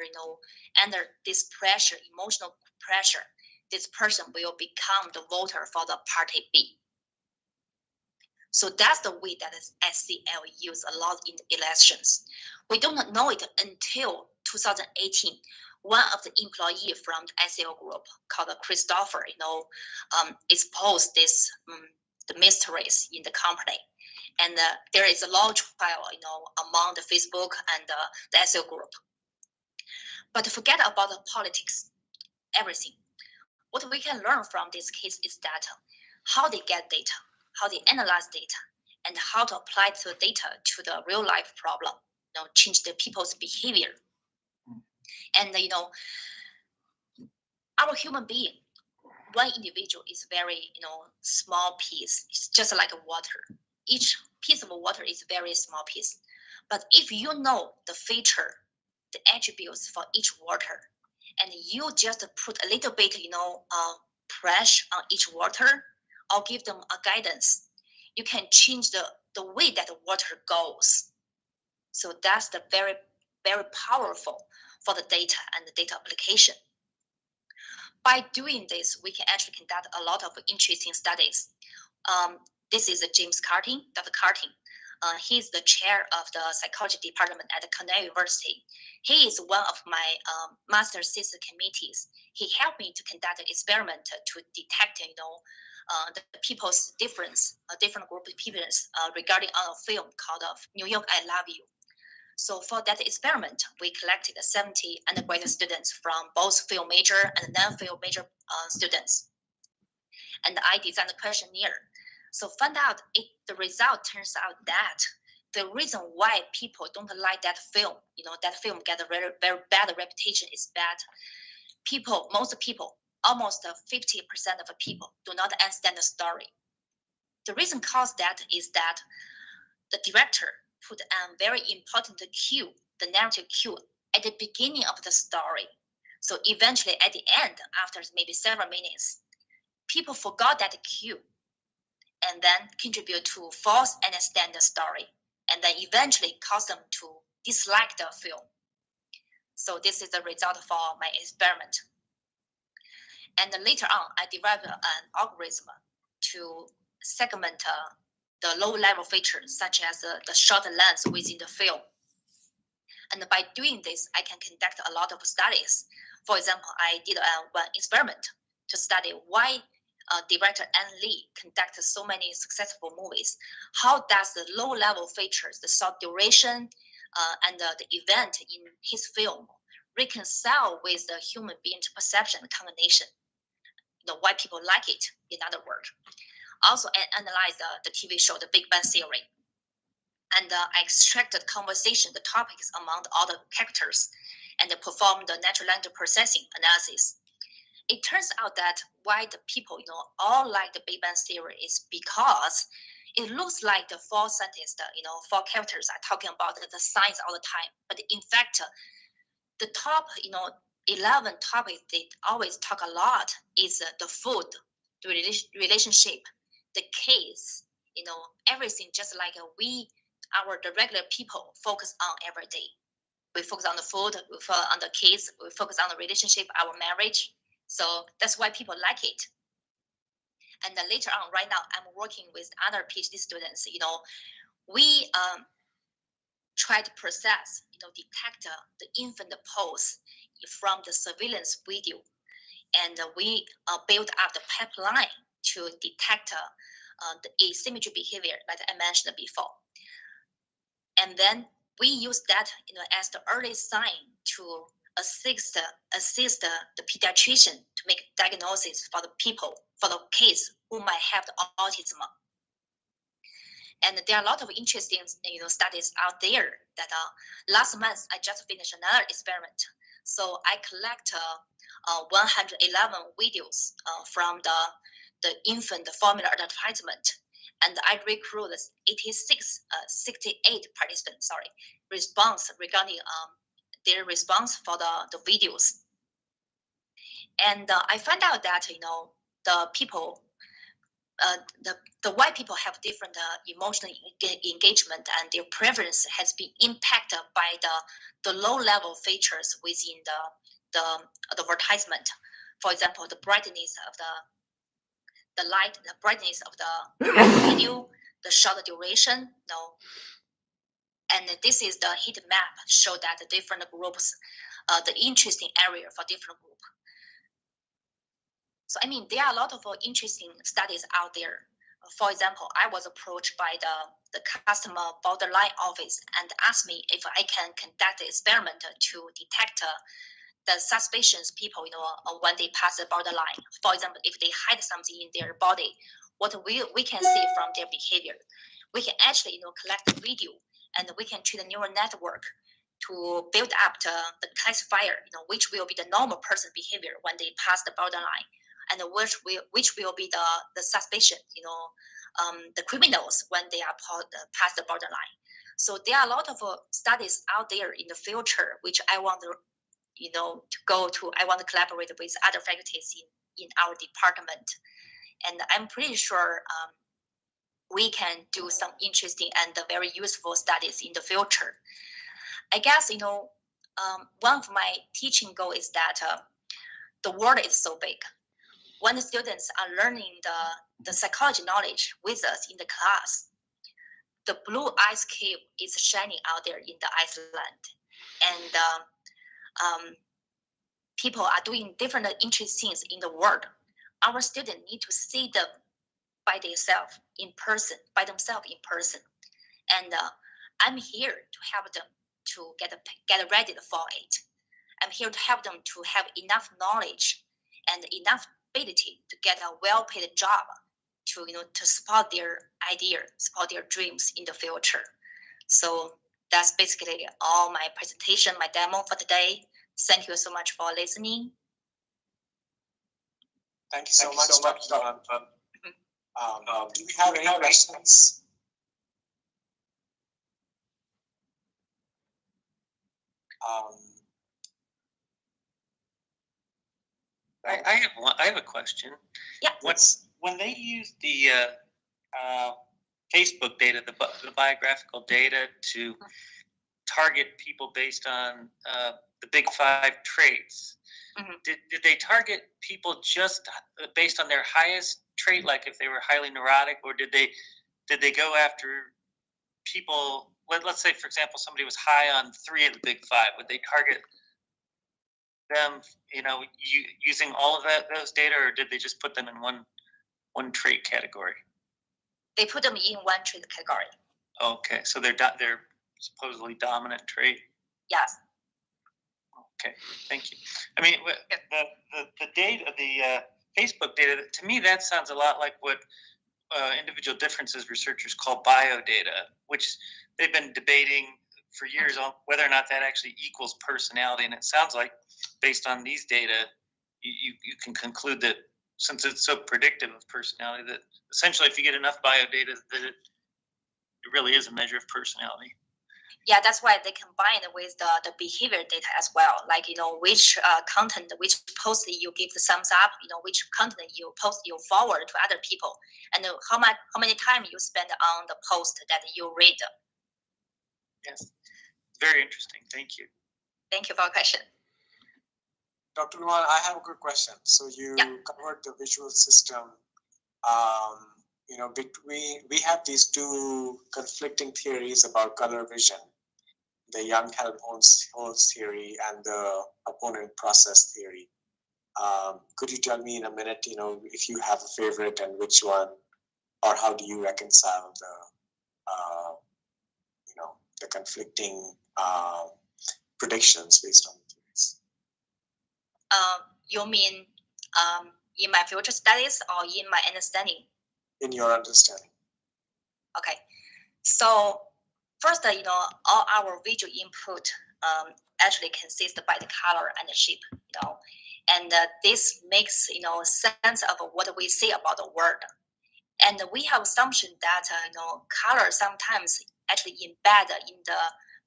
under this pressure, emotional pressure, this person will become the voter for the party B. So that's the way that SCL used a lot in elections. We don't know it until 2018. One of the employee from the SCL group called Christopher, exposed this the mysteries in the company. And there is a law trial, among the Facebook and the SEO group. But forget about the politics, everything. What we can learn from this case is that how they get data, how they analyze data, and how to apply the data to the real life problem, change the people's behavior. And our human being, one individual is very, small piece. It's just like water. Each piece of water is a very small piece. But if you know the feature, the attributes for each water, and you just put a little bit, pressure on each water, or give them a guidance, you can change the way that the water goes. So that's the very, very powerful for the data and the data application. By doing this, we can actually conduct a lot of interesting studies. This is James Carting, Dr. Carting. He's the chair of the psychology department at Cornell University. He is one of my master thesis committees. He helped me to conduct an experiment to detect, the people's difference, a different group of people regarding on a film called New York, I Love You. So for that experiment, we collected 70 undergraduate students from both film major and non-film major students. And I designed a questionnaire. So found out the result turns out that the reason why people don't like that film, that film get a very, very bad reputation is that most people, almost 50% of the people do not understand the story. The reason caused that is that the director put a very important cue, the narrative cue, at the beginning of the story. So eventually at the end, after maybe several minutes, people forgot that cue and then contribute to false understand the story, and then eventually cause them to dislike the film. So this is the result for my experiment. And then later on, I developed an algorithm to segment the low-level features, such as the short length within the film. And by doing this, I can conduct a lot of studies. For example, I did one experiment to study why director Ann Lee conducted so many successful movies. How does the low-level features, the short duration, and the event in his film reconcile with the human being's perception and combination? Why people like it, in other words. Also, I analyzed the TV show, The Big Bang Theory. And I extracted conversation, the topics among all the characters, and performed the natural language processing analysis. It turns out that why the people, all like the Big Bang Theory is because it looks like the four scientists, four characters are talking about the science all the time. But in fact, the top, 11 topics they always talk a lot is the food, the relationship, the case, everything just like the regular people focus on every day. We focus on the food, we focus on the kids, we focus on the relationship, our marriage. So that's why people like it. And then later on, right now, I'm working with other PhD students. We try to process, detect the infant pose from the surveillance video. And we build up the pipeline to detect the asymmetry behavior, like I mentioned before. And then we use that, as the early sign to assist the pediatrician to make diagnosis for the people, for the kids who might have the autism. And there are a lot of interesting, studies out there that last month I just finished another experiment. So I collect 111 videos from the infant formula advertisement, and I recruit 68 participants, response regarding their response for the videos. And I found out that, the people, the white people have different emotional engagement, and their preference has been impacted by the low-level features within the advertisement. For example, the brightness of the light, the brightness of the video, the short duration, And this is the heat map, show that the different groups, the interesting area for different group. So there are a lot of interesting studies out there. For example, I was approached by the customer borderline office and asked me if I can conduct an experiment to detect the suspicions people, when they pass the borderline. For example, if they hide something in their body, what we can see from their behavior. We can actually, collect the video, and we can train a neural network to build up the classifier, which will be the normal person behavior when they pass the borderline, and which will be the suspicion, the criminals when they are past the borderline. So there are a lot of studies out there in the future, which I want to, to go to. I want to collaborate with other faculties in our department, and I'm pretty sure we can do some interesting and very useful studies in the future. I guess, one of my teaching goals is that the world is so big. When the students are learning the psychology knowledge with us in the class, the blue ice cube is shining out there in the Iceland, and people are doing different interesting things in the world. Our students need to see them by themselves in person, and I'm here to help them to get ready for it. I'm here to help them to have enough knowledge and enough ability to get a well-paid job to support their idea, support their dreams in the future. So that's basically all my presentation, my demo for today. Thank you so much for listening. Thank you so much, Dr. Do we have any questions? I have a question. Yeah. When they use the Facebook data, the biographical data to target people based on the big 5 traits, did they target people just based on their highest trait, like if they were highly neurotic, or did they go after people? Let's say, for example, somebody was high on 3 of the big 5. Would they target them, using all of those data, or did they just put them in one trait category? They put them in one trait category. Okay, so they're supposedly dominant trait. Yes. Okay, thank you. I mean, the data, the Facebook data, to me, that sounds a lot like what individual differences researchers call biodata, which they've been debating for years on whether or not that actually equals personality. And it sounds like, based on these data, you can conclude that since it's so predictive of personality, that essentially if you get enough biodata, that it really is a measure of personality. Yeah, that's why they combine it with the behavior data as well. Like, which content, which post you give the thumbs up, which content you post, you forward to other people, and how many time you spend on the post that you read. Yes, very interesting. Thank you. Thank you for your question. Dr. Luan, I have a good question. So you covered the visual system. We have these 2 conflicting theories about color vision, the Young-Helmholtz theory and the opponent process theory. Could you tell me in a minute, if you have a favorite and which one, or how do you reconcile the conflicting predictions based on the theories? You mean in my future studies or in my understanding? In your understanding. Okay. So first, all our visual input actually consists by the color and the shape, and this makes sense of what we see about the world. And we have assumption that color sometimes actually embed in the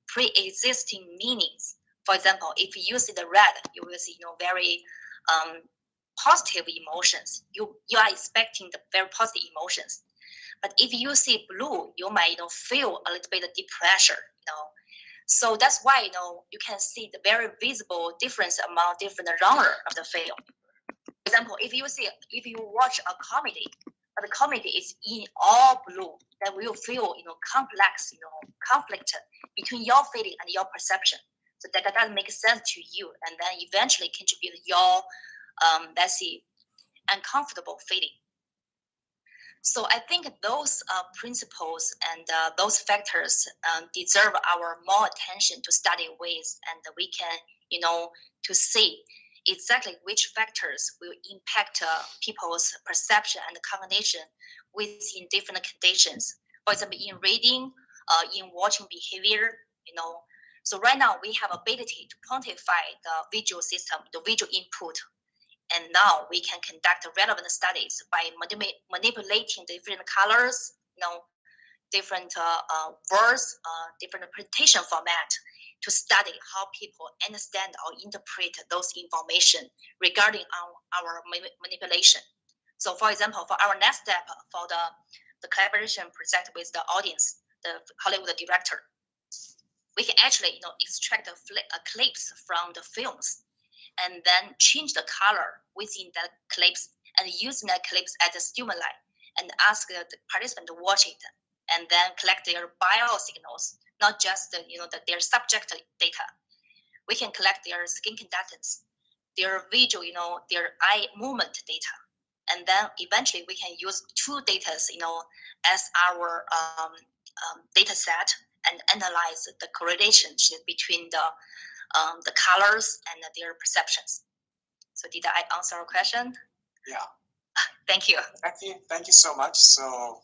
pre-existing meanings. For example, if you see the red, you will see very positive emotions. You are expecting the very positive emotions. But if you see blue, you might feel a little bit of deep pressure. So that's why you can see the very visible difference among different genre of the film. For example, if you watch a comedy, but the comedy is in all blue, then we will feel complex, conflict between your feeling and your perception. So that doesn't make sense to you, and then eventually contribute your let's see, uncomfortable feeling. So I think those principles and those factors deserve our more attention to study with, and we can, to see exactly which factors will impact people's perception and cognition within different conditions. For example, in reading, in watching behavior, So right now we have ability to quantify the visual system, the visual input. And now we can conduct relevant studies by manipulating different colors, different words, different presentation format to study how people understand or interpret those information regarding our manipulation. So for example, for our next step, for the collaboration project with the audience, the Hollywood director, we can actually extract clips from the films and then change the color within the clips and use that clips as a stimuli and ask the participant to watch it and then collect their biosignals, not just their subject data. We can collect their skin conductance, their visual, their eye movement data, and then eventually we can use two data, as our data set and analyze the correlation between the colors and their perceptions. So did I answer your question? Yeah. Thank you. Thank you so much. So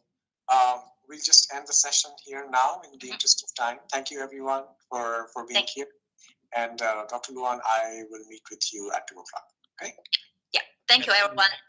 we'll just end the session here now in the interest of time. Thank you everyone for being here. And Dr. Luan, I will meet with you at 2 o'clock. Okay? Yeah. Thank you everyone.